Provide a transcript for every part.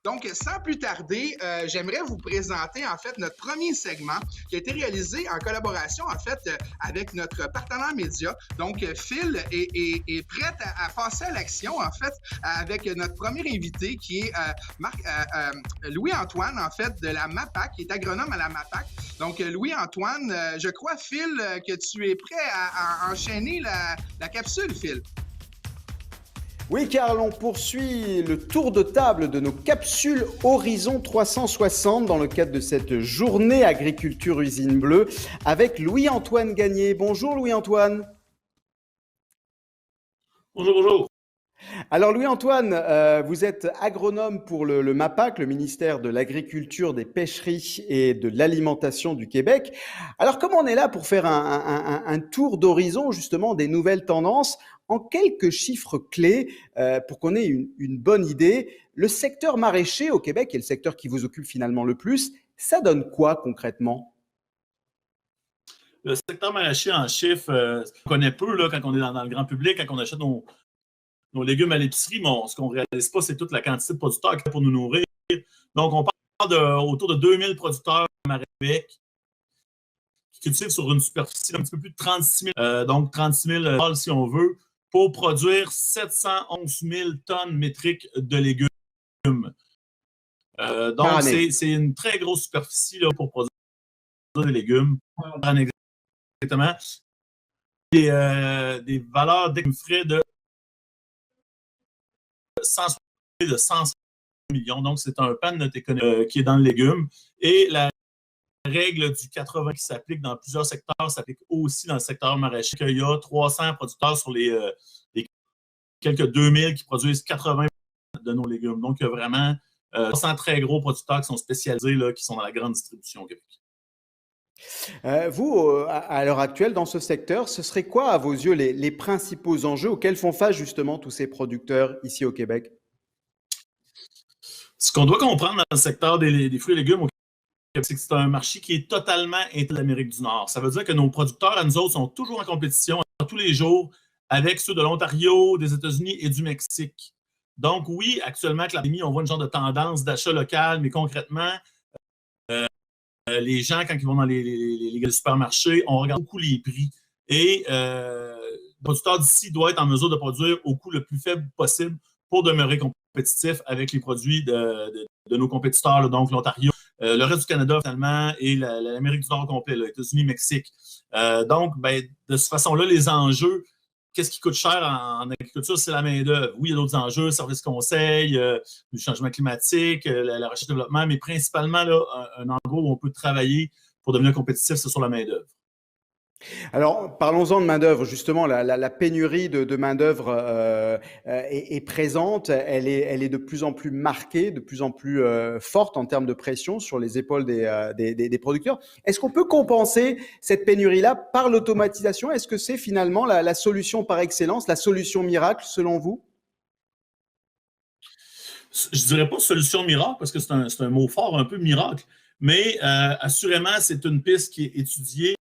Donc, sans plus tarder, j'aimerais vous présenter en fait notre premier segment qui a été réalisé en collaboration en fait avec notre partenaire média. Donc, Phil est prête à passer à l'action en fait avec notre premier invité qui est Louis-Antoine en fait de la MAPAC, qui est agronome à la MAPAC. Donc, Louis-Antoine, je crois, Phil, que tu es prêt à enchaîner la capsule, Phil. Oui, Karl, on poursuit le tour de table de nos capsules Horizon 360 dans le cadre de cette journée Agriculture Usine Bleue avec Louis-Antoine Gagné. Bonjour Louis-Antoine. Bonjour, bonjour. Alors Louis-Antoine, vous êtes agronome pour le MAPAC, le ministère de l'Agriculture, des Pêcheries et de l'Alimentation du Québec. Alors comme on est là pour faire un tour d'horizon justement des nouvelles tendances, en quelques chiffres clés pour qu'on ait une bonne idée, le secteur maraîcher au Québec, qui est le secteur qui vous occupe finalement le plus, ça donne quoi concrètement? Le secteur maraîcher en chiffres, on connaît peu là, quand on est dans le grand public, quand on achète nos légumes à l'épicerie, mais ce qu'on ne réalise pas, c'est toute la quantité de producteurs pour nous nourrir. Donc, on parle autour de 2000 producteurs au Québec qui cultivent sur une superficie d'un petit peu plus de 36 000, donc 36 000 balles si on veut, pour produire 711 000 tonnes métriques de légumes. Donc, c'est une très grosse superficie là, pour produire des légumes. Exactement. Des valeurs d'économie frais de 100 millions. Donc, c'est un pan de notre économie qui est dans le légume. Et la règle du 80 qui s'applique dans plusieurs secteurs s'applique aussi dans le secteur maraîcher. Il y a 300 producteurs sur les quelques 2000 qui produisent 80 de nos légumes. Donc, il y a vraiment 300 très gros producteurs qui sont spécialisés, là, qui sont dans la grande distribution au Québec. Vous, à l'heure actuelle, dans ce secteur, ce serait quoi, à vos yeux, les principaux enjeux auxquels font face justement tous ces producteurs ici au Québec? Ce qu'on doit comprendre dans le secteur des fruits et légumes au Québec, c'est que c'est un marché qui est totalement de l'Amérique du Nord. Ça veut dire que nos producteurs, à nous autres, sont toujours en compétition tous les jours avec ceux de l'Ontario, des États-Unis et du Mexique. Donc oui, actuellement, avec la pandémie, on voit une genre de tendance d'achat local, mais concrètement, les gens, quand ils vont dans les supermarchés, on regarde beaucoup les prix. Et le producteur d'ici doit être en mesure de produire au coût le plus faible possible pour demeurer compétitif avec les produits de nos compétiteurs, là, donc l'Ontario, le reste du Canada finalement et l'Amérique du Nord complet, les États-Unis, Mexique. Donc, de cette façon-là, les enjeux, qu'est-ce qui coûte cher en agriculture? C'est la main-d'œuvre. Oui, il y a d'autres enjeux, services conseils, le changement climatique, la recherche et développement, mais principalement, là, un endroit où on peut travailler pour devenir compétitif, c'est sur la main-d'œuvre. Alors, parlons-en de main-d'œuvre. Justement, la pénurie de main-d'œuvre est présente. Elle est de plus en plus marquée, de plus en plus forte en termes de pression sur les épaules des producteurs. Est-ce qu'on peut compenser cette pénurie-là par l'automatisation? Est-ce que c'est finalement la solution par excellence, la solution miracle, selon vous? Je ne dirais pas solution miracle, parce que c'est un mot fort, un peu miracle, mais assurément, c'est une piste qui est étudiée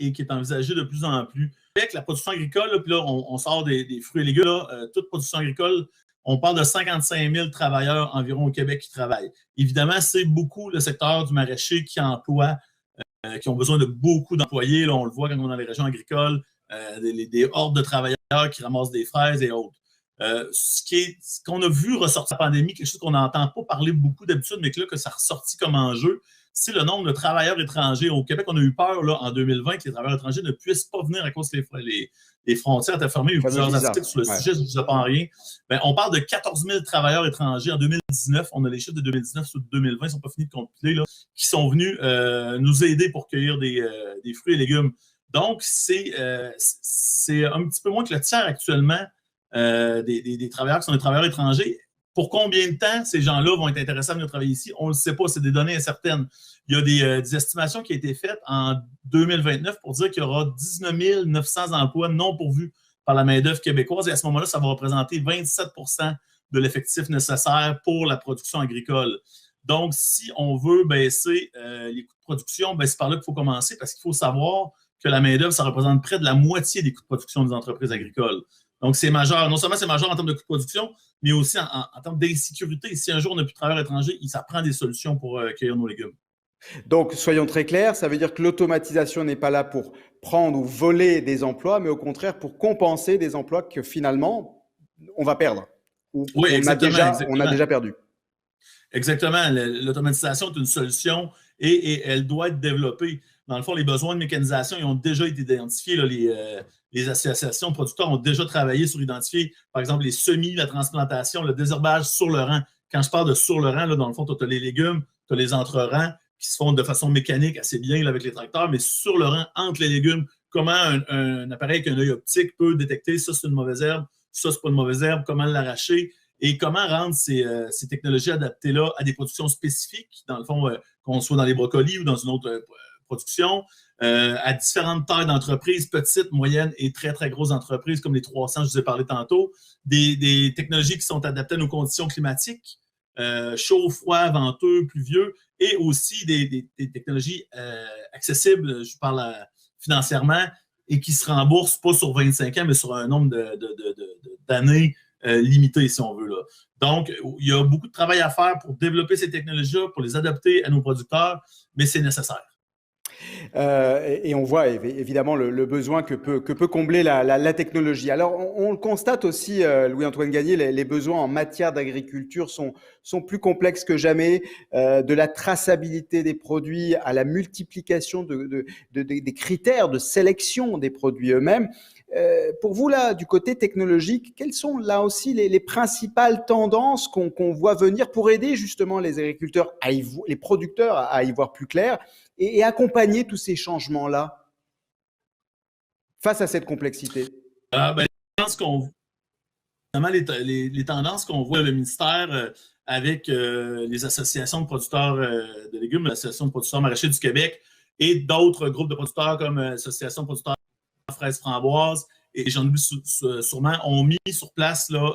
et qui est envisagée de plus en plus. Avec la production agricole, là, puis là, on sort des fruits et légumes, là, toute production agricole, on parle de 55 000 travailleurs environ au Québec qui travaillent. Évidemment, c'est beaucoup le secteur du maraîcher qui emploie, qui ont besoin de beaucoup d'employés. Là, on le voit quand on est dans les régions agricoles, des hordes de travailleurs qui ramassent des fraises et autres. Ce qu'on a vu ressortir de la pandémie, quelque chose qu'on n'entend pas parler beaucoup d'habitude, mais que ça a ressorti comme enjeu, c'est le nombre de travailleurs étrangers. Au Québec, on a eu peur là, en 2020 que les travailleurs étrangers ne puissent pas venir à cause que les frontières étaient fermées. Il y a eu plusieurs articles sur le sujet, je ne vous apprends rien. On parle de 14 000 travailleurs étrangers en 2019. On a les chiffres de 2019 sur 2020, ils ne sont pas finis de compiler, là, qui sont venus nous aider pour cueillir des fruits et légumes. Donc, c'est un petit peu moins que le tiers actuellement des travailleurs qui sont des travailleurs étrangers. Pour combien de temps ces gens-là vont être intéressés à venir travailler ici? On ne le sait pas, c'est des données incertaines. Il y a des estimations qui ont été faites en 2029 pour dire qu'il y aura 19 900 emplois non pourvus par la main-d'œuvre québécoise et à ce moment-là, ça va représenter 27 % de l'effectif nécessaire pour la production agricole. Donc, si on veut baisser les coûts de production, c'est par là qu'il faut commencer parce qu'il faut savoir que la main-d'œuvre, ça représente près de la moitié des coûts de production des entreprises agricoles. Donc, c'est majeur. Non seulement c'est majeur en termes de coût de production, mais aussi en termes d'insécurité. Si un jour on n'a plus de travailleurs étrangers, ça prend des solutions pour cueillir nos légumes. Donc, soyons très clairs, ça veut dire que l'automatisation n'est pas là pour prendre ou voler des emplois, mais au contraire pour compenser des emplois que finalement, on va perdre ou oui, on a déjà perdu. Exactement. L'automatisation est une solution et elle doit être développée. Dans le fond, les besoins de mécanisation ils ont déjà été identifiés. Là, les associations de producteurs ont déjà travaillé sur identifier, par exemple, les semis, la transplantation, le désherbage sur le rang. Quand je parle de sur le rang, là, dans le fond, tu as les légumes, tu as les entre-rangs qui se font de façon mécanique assez bien là, avec les tracteurs, mais sur le rang, entre les légumes, comment un appareil avec un œil optique peut détecter ça, c'est une mauvaise herbe, ça, c'est pas une mauvaise herbe, comment l'arracher et comment rendre ces technologies adaptées-là à des productions spécifiques, dans le fond, qu'on soit dans les brocolis ou dans une autre production, à différentes tailles d'entreprises, petites, moyennes et très, très grosses entreprises, comme les 300, je vous ai parlé tantôt, des technologies qui sont adaptées à nos conditions climatiques, chaud, froid, venteux, pluvieux, et aussi des technologies accessibles, je parle financièrement, et qui se remboursent pas sur 25 ans, mais sur un nombre d'années limité, si on veut. Là. Donc, il y a beaucoup de travail à faire pour développer ces technologies-là, pour les adapter à nos producteurs, mais c'est nécessaire. Et on voit évidemment le besoin que peut combler la technologie. Alors, on le constate aussi, Louis-Antoine Gagné, les besoins en matière d'agriculture sont plus complexes que jamais, de la traçabilité des produits à la multiplication des critères de sélection des produits eux-mêmes. Pour vous, là, du côté technologique, quelles sont là aussi les principales tendances qu'on voit venir pour aider justement les agriculteurs, les producteurs à y voir plus clair et accompagner tous ces changements-là face à cette complexité? Les tendances qu'on voit le ministère avec les associations de producteurs de légumes, l'Association de producteurs maraîchers du Québec et d'autres groupes de producteurs comme l'Association de producteurs fraises framboises et j'en oublie sûrement, ont mis sur place là,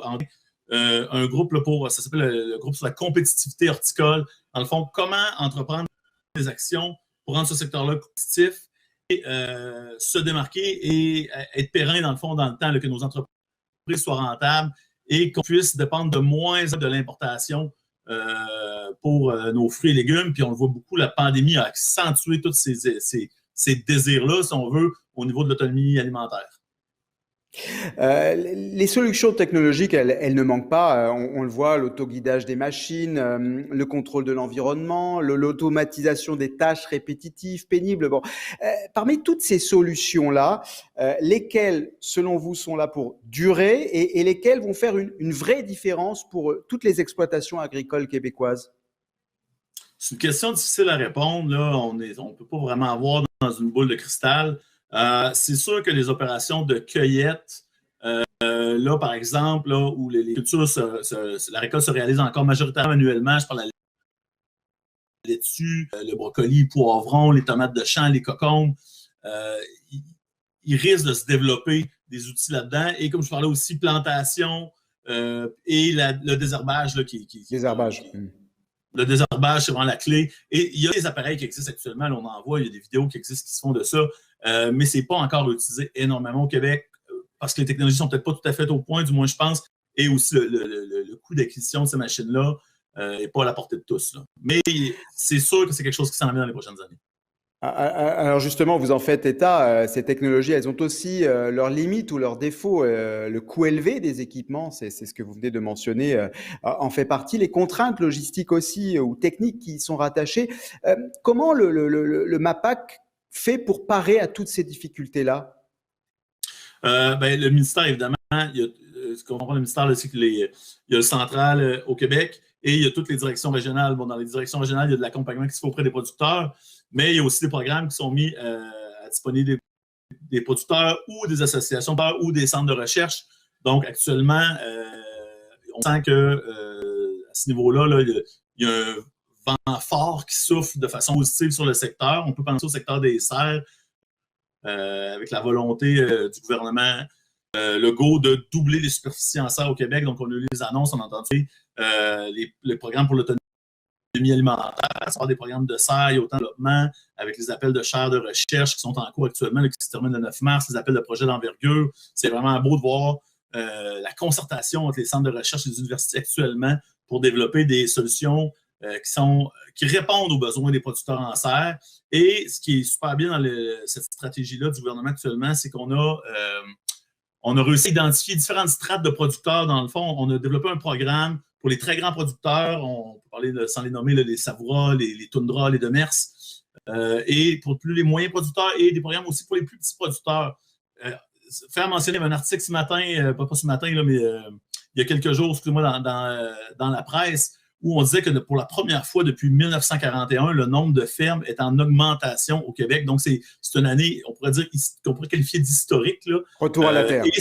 un groupe là, ça s'appelle le groupe sur la compétitivité horticole. Dans le fond, comment entreprendre des actions pour rendre ce secteur-là compétitif et se démarquer et être périn dans le fond dans le temps, là, que nos entreprises soient rentables et qu'on puisse dépendre de moins de l'importation pour nos fruits et légumes. Puis on le voit beaucoup, la pandémie a accentué tous ces désirs-là, si on veut, au niveau de l'autonomie alimentaire. Les solutions technologiques, elles ne manquent pas. On le voit, l'autoguidage des machines, le contrôle de l'environnement, l'automatisation des tâches répétitives, pénibles. Bon, parmi toutes ces solutions-là, lesquelles, selon vous, sont là pour durer et lesquelles vont faire une vraie différence pour toutes les exploitations agricoles québécoises? C'est une question difficile à répondre. Là. On ne peut pas vraiment avoir dans une boule de cristal. C'est sûr que les opérations de cueillette, là, par exemple, là, où les cultures, la récolte se réalise encore majoritairement manuellement, je parle de la laitue, le brocoli, le poivron, les tomates de champ, les cocombes, il risque de se développer des outils là-dedans. Et comme je parlais aussi, plantation et le désherbage. Là, Désherbage. Le désherbage, c'est vraiment la clé. Et il y a des appareils qui existent actuellement, là, on en voit, il y a des vidéos qui existent qui se font de ça, mais ce n'est pas encore utilisé énormément au Québec parce que les technologies ne sont peut-être pas tout à fait au point, du moins je pense, et aussi le coût d'acquisition de ces machines-là n'est pas à la portée de tous. Là. Mais c'est sûr que c'est quelque chose qui s'en vient dans les prochaines années. Alors justement, vous en faites état, ces technologies, elles ont aussi leurs limites ou leurs défauts. Le coût élevé des équipements, c'est ce que vous venez de mentionner, en fait partie. Les contraintes logistiques aussi ou techniques qui y sont rattachées. Comment le MAPAC fait pour parer à toutes ces difficultés-là? Le ministère, évidemment, ce qu'on comprend le ministère, c'est qu'il y a le central au Québec et il y a toutes les directions régionales. Bon, dans les directions régionales, il y a de l'accompagnement qui se fait auprès des producteurs. Mais il y a aussi des programmes qui sont mis à disposition des producteurs ou des associations ou des centres de recherche. Donc, actuellement, on sent que à ce niveau-là, là, il y a un vent fort qui souffle de façon positive sur le secteur. On peut penser au secteur des serres avec la volonté du gouvernement Legault de doubler les superficies en serre au Québec. Donc, on a eu les annonces, on a entendu les programmes pour l'autonomie alimentaire, ça va des programmes de serre, il y a autant de développement avec les appels de chaires de recherche qui sont en cours actuellement, là, qui se terminent le 9 mars, les appels de projets d'envergure. C'est vraiment beau de voir la concertation entre les centres de recherche et les universités actuellement pour développer des solutions qui répondent aux besoins des producteurs en serre. Et ce qui est super bien dans cette stratégie-là du gouvernement actuellement, c'est qu'on a réussi à identifier différentes strates de producteurs. Dans le fond, on a développé un programme pour les très grands producteurs. On peut parler, sans les nommer, les Savoura, les Toundra, les Demers. Et pour les moyens producteurs et des programmes aussi pour les plus petits producteurs. Faire mentionner un article ce matin, pas ce matin, là, mais il y a quelques jours, excusez-moi, dans la presse, où on disait que pour la première fois depuis 1941, le nombre de fermes est en augmentation au Québec. Donc, c'est une année, on pourrait qualifier d'historique. Là. Retour à la terre. Et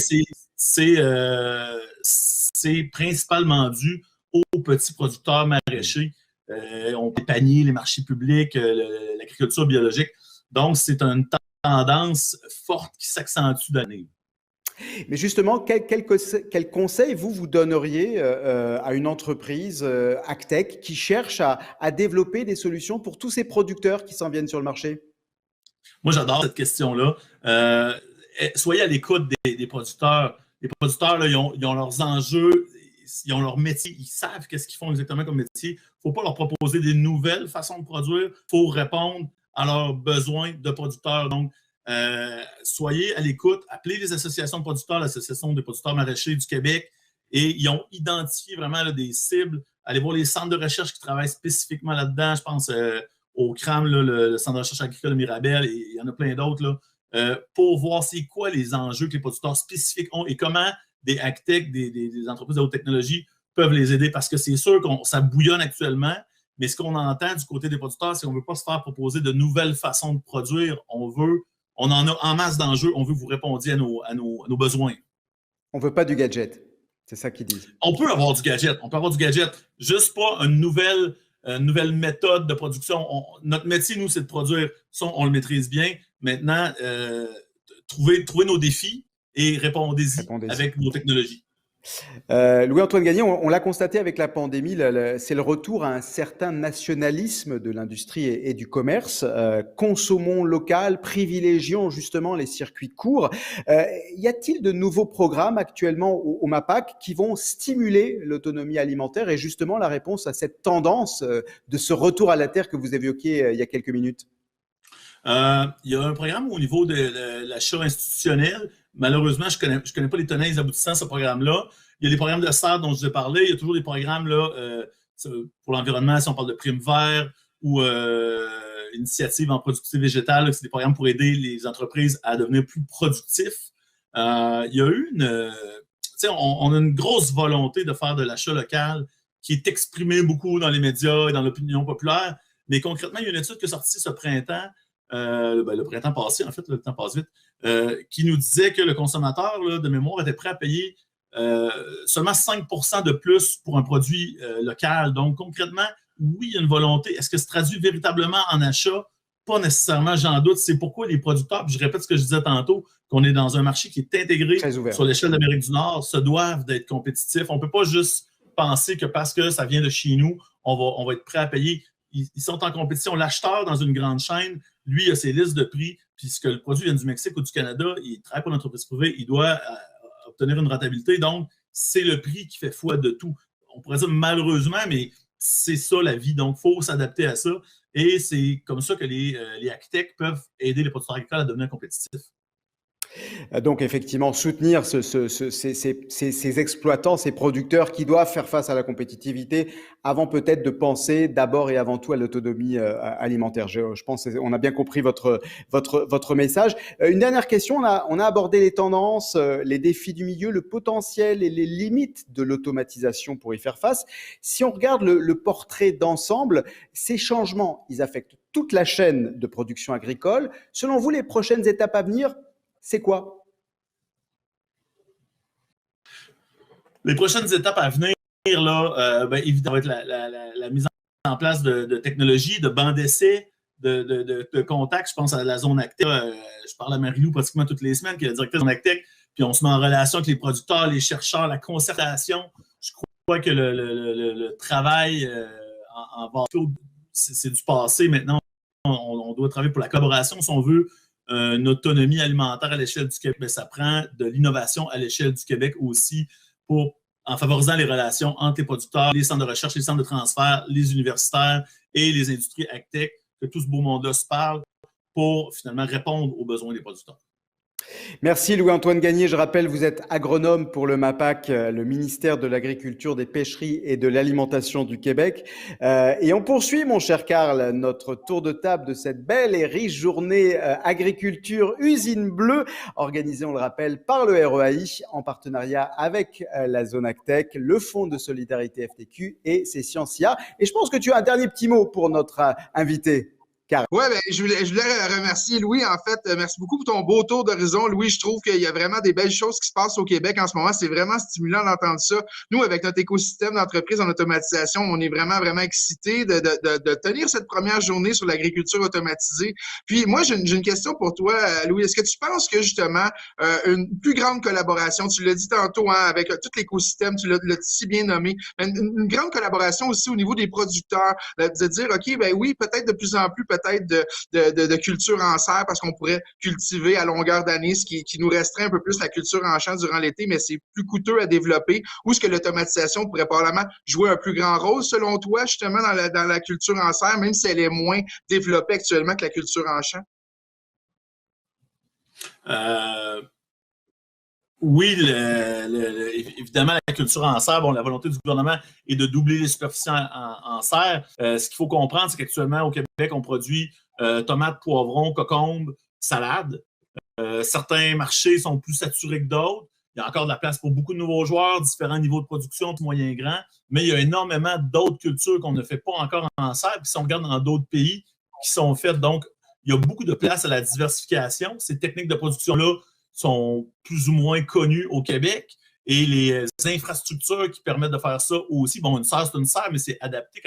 c'est principalement dû aux petits producteurs maraîchers. On peut panier les marchés publics, l'agriculture biologique. Donc, c'est une tendance forte qui s'accentue d'année. Mais justement, quel conseil vous donneriez à une entreprise AgTech qui cherche à développer des solutions pour tous ces producteurs qui s'en viennent sur le marché? Moi, j'adore cette question-là. Soyez à l'écoute des producteurs. Les producteurs, là, ils ont leurs enjeux, ils ont leur métier, ils savent qu'est-ce qu'ils font exactement comme métier. Il ne faut pas leur proposer des nouvelles façons de produire. Il faut répondre à leurs besoins de producteurs. Donc, soyez à l'écoute, appelez les associations de producteurs, l'Association des producteurs maraîchers du Québec, et ils ont identifié vraiment là, des cibles. Allez voir les centres de recherche qui travaillent spécifiquement là-dedans. Je pense au CRAM, là, le Centre de recherche agricole de Mirabel, et il y en a plein d'autres, pour voir c'est quoi les enjeux que les producteurs spécifiques ont et comment des AgTech, des entreprises de haute technologie peuvent les aider. Parce que c'est sûr que ça bouillonne actuellement, mais ce qu'on entend du côté des producteurs, c'est qu'on ne veut pas se faire proposer de nouvelles façons de produire. On en a en masse d'enjeux. On veut que vous répondiez à nos besoins. On ne veut pas du gadget. C'est ça qu'ils disent. On peut avoir du gadget. On peut avoir du gadget. Juste pas une nouvelle méthode de production. Notre métier, nous, c'est de produire. Ça, on le maîtrise bien. Maintenant, trouvez nos défis et répondez-y avec nos technologies. Louis-Antoine Gagné, on l'a constaté avec la pandémie, c'est le retour à un certain nationalisme de l'industrie et du commerce. Consommons local, privilégions justement les circuits courts. Y a-t-il de nouveaux programmes actuellement au MAPAC qui vont stimuler l'autonomie alimentaire et justement la réponse à cette tendance de ce retour à la terre que vous évoquiez il y a quelques minutes? Il y a un programme au niveau de l'achat institutionnel. Malheureusement, je connais pas les tenants et les aboutissants de ce programme-là. Il y a les programmes de serre dont je vous ai parlé. Il y a toujours des programmes là, pour l'environnement, si on parle de prime vert ou initiative en productivité végétale. C'est des programmes pour aider les entreprises à devenir plus productifs. Il y a eu on a une grosse volonté de faire de l'achat local qui est exprimée beaucoup dans les médias et dans l'opinion populaire. Mais concrètement, il y a une étude qui est sortie ce printemps, le printemps passé, en fait, le temps passe vite, qui nous disait que le consommateur, là, de mémoire, était prêt à payer seulement 5 % de plus pour un produit local. Donc, concrètement, oui, il y a une volonté. Est-ce que ça se traduit véritablement en achat? Pas nécessairement, j'en doute. C'est pourquoi les producteurs, puis je répète ce que je disais tantôt, qu'on est dans un marché qui est intégré sur l'échelle d'Amérique du Nord, se doivent d'être compétitifs. On ne peut pas juste penser que parce que ça vient de chez nous, on va être prêt à payer. Ils sont en compétition. L'acheteur dans une grande chaîne, lui, a ses listes de prix, puisque le produit vient du Mexique ou du Canada, il travaille pour une entreprise privée, il doit obtenir une rentabilité. Donc, c'est le prix qui fait foi de tout. On pourrait dire malheureusement, mais c'est ça la vie. Donc, il faut s'adapter à ça. Et c'est comme ça que les AgTech peuvent aider les producteurs agricoles à devenir compétitifs. Donc, effectivement, soutenir ces exploitants, ces producteurs qui doivent faire face à la compétitivité avant peut-être de penser d'abord et avant tout à l'autonomie alimentaire. Je pense qu'on a bien compris votre message. Une dernière question, on a abordé les tendances, les défis du milieu, le potentiel et les limites de l'automatisation pour y faire face. Si on regarde le portrait d'ensemble, ces changements, ils affectent toute la chaîne de production agricole. Selon vous, les prochaines étapes à venir, c'est quoi? Les prochaines étapes à venir, là, évidemment, va être la mise en place de technologies, de bancs d'essai, de contacts. Je pense à la zone AgTech. Je parle à Marie-Lou pratiquement toutes les semaines, qui est la directrice de la zone AgTech. Puis on se met en relation avec les producteurs, les chercheurs, la concertation. Je crois que le travail en bateau, c'est du passé. Maintenant, on doit travailler pour la collaboration si on veut une autonomie alimentaire à l'échelle du Québec, mais ça prend de l'innovation à l'échelle du Québec aussi en favorisant les relations entre les producteurs, les centres de recherche, les centres de transfert, les universitaires et les industries agtech, que tout ce beau monde-là se parle pour finalement répondre aux besoins des producteurs. Merci Louis-Antoine Gagné. Je rappelle, vous êtes agronome pour le MAPAC, le ministère de l'Agriculture, des Pêcheries et de l'Alimentation du Québec. Et on poursuit, mon cher Carl, notre tour de table de cette belle et riche journée agriculture usine bleue, organisée, on le rappelle, par le REAI en partenariat avec la zone agtech, le Fonds de solidarité FTQ et Scientia. Et je pense que tu as un dernier petit mot pour notre invité. Oui, ben, je voulais remercier Louis. En fait, merci beaucoup pour ton beau tour d'horizon. Louis, je trouve qu'il y a vraiment des belles choses qui se passent au Québec en ce moment. C'est vraiment stimulant d'entendre ça. Nous, avec notre écosystème d'entreprise en automatisation, on est vraiment, vraiment excités de tenir cette première journée sur l'agriculture automatisée. Puis moi, j'ai une question pour toi, Louis. Est-ce que tu penses que justement, une plus grande collaboration, tu l'as dit tantôt, hein, avec tout l'écosystème, tu l'as si bien nommé, une grande collaboration aussi au niveau des producteurs, de dire, OK, ben oui, peut-être de plus en plus, peut-être de culture en serre parce qu'on pourrait cultiver à longueur d'année, ce qui nous restreint un peu plus la culture en champ durant l'été, mais c'est plus coûteux à développer. Ou est-ce que l'automatisation pourrait probablement jouer un plus grand rôle, selon toi, justement, dans la culture en serre, même si elle est moins développée actuellement que la culture en champ? Oui, évidemment, la culture en serre, bon, la volonté du gouvernement est de doubler les superficies en serre. Ce qu'il faut comprendre, c'est qu'actuellement, au Québec, on produit tomates, poivrons, cocombes, salades. Certains marchés sont plus saturés que d'autres. Il y a encore de la place pour beaucoup de nouveaux joueurs, différents niveaux de production, moyen grand, mais il y a énormément d'autres cultures qu'on ne fait pas encore en serre. Puis si on regarde dans d'autres pays qui sont faites, donc il y a beaucoup de place à la diversification. Ces techniques de production-là sont plus ou moins connues au Québec et les infrastructures qui permettent de faire ça aussi. Bon, une serre, c'est une serre, mais c'est adapté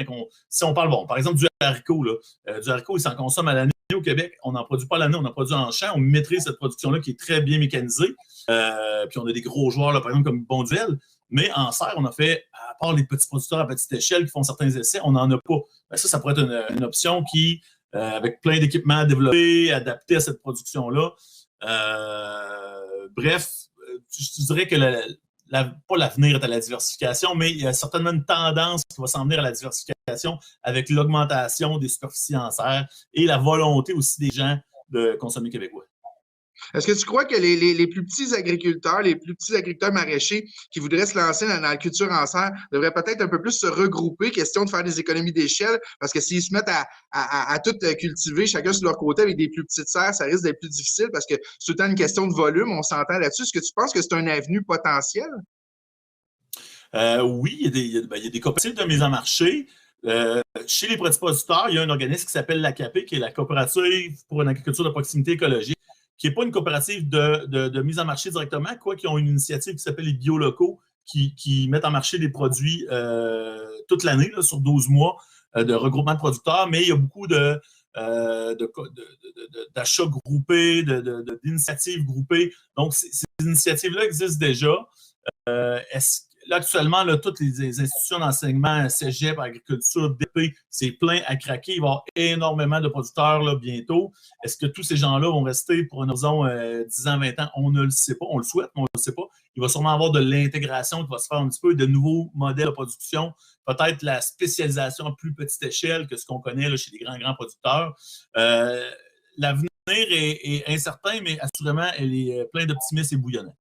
si on parle, bon, par exemple, du haricot, là. Du haricot, il s'en consomme à l'année au Québec. On n'en produit pas à l'année, on en produit en champ. On maîtrise cette production-là qui est très bien mécanisée. Puis on a des gros joueurs, là, par exemple, comme Bonduelle. Mais en serre, on a fait, à part les petits producteurs à petite échelle qui font certains essais, on n'en a pas. Ben, ça pourrait être une option qui, avec plein d'équipements développés, adaptés à cette production-là. Bref, je dirais que pas l'avenir est à la diversification, mais il y a certainement une tendance qui va s'en venir à la diversification avec l'augmentation des superficies en serre et la volonté aussi des gens de consommer québécois. Est-ce que tu crois que les plus petits agriculteurs maraîchers qui voudraient se lancer dans la culture en serre devraient peut-être un peu plus se regrouper, question de faire des économies d'échelle, parce que s'ils se mettent à tout cultiver chacun sur leur côté avec des plus petites serres, ça risque d'être plus difficile parce que c'est tout le temps une question de volume, on s'entend là-dessus. Est-ce que tu penses que c'est un avenue potentiel? Oui, il y a des coopératives de mise en marché. Chez les petits producteurs, il y a un organisme qui s'appelle l'ACAP, qui est la coopérative pour une agriculture de proximité écologique, qui n'est pas une coopérative de mise en marché directement, qui ont une initiative qui s'appelle les biolocaux, qui mettent en marché des produits toute l'année, sur 12 mois de regroupement de producteurs, mais il y a beaucoup d'achats groupés, d'initiatives groupées. Donc, ces initiatives-là existent déjà. Là, actuellement, toutes les institutions d'enseignement, cégep, agriculture, DP, c'est plein à craquer. Il va y avoir énormément de producteurs là, bientôt. Est-ce que tous ces gens-là vont rester pour une horizon 10 ans, 20 ans? On ne le sait pas. On le souhaite, mais on ne le sait pas. Il va sûrement avoir de l'intégration qui va se faire un petit peu, de nouveaux modèles de production, peut-être la spécialisation à plus petite échelle que ce qu'on connaît là, chez les grands producteurs. L'avenir est incertain, mais assurément, elle est plein d'optimisme et bouillonnant.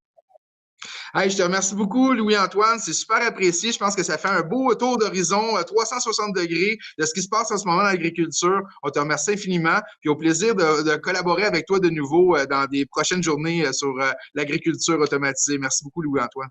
Hey, je te remercie beaucoup, Louis-Antoine. C'est super apprécié. Je pense que ça fait un beau tour d'horizon 360 degrés de ce qui se passe en ce moment dans l'agriculture. On te remercie infiniment. Puis au plaisir de collaborer avec toi de nouveau dans des prochaines journées sur l'agriculture automatisée. Merci beaucoup, Louis-Antoine.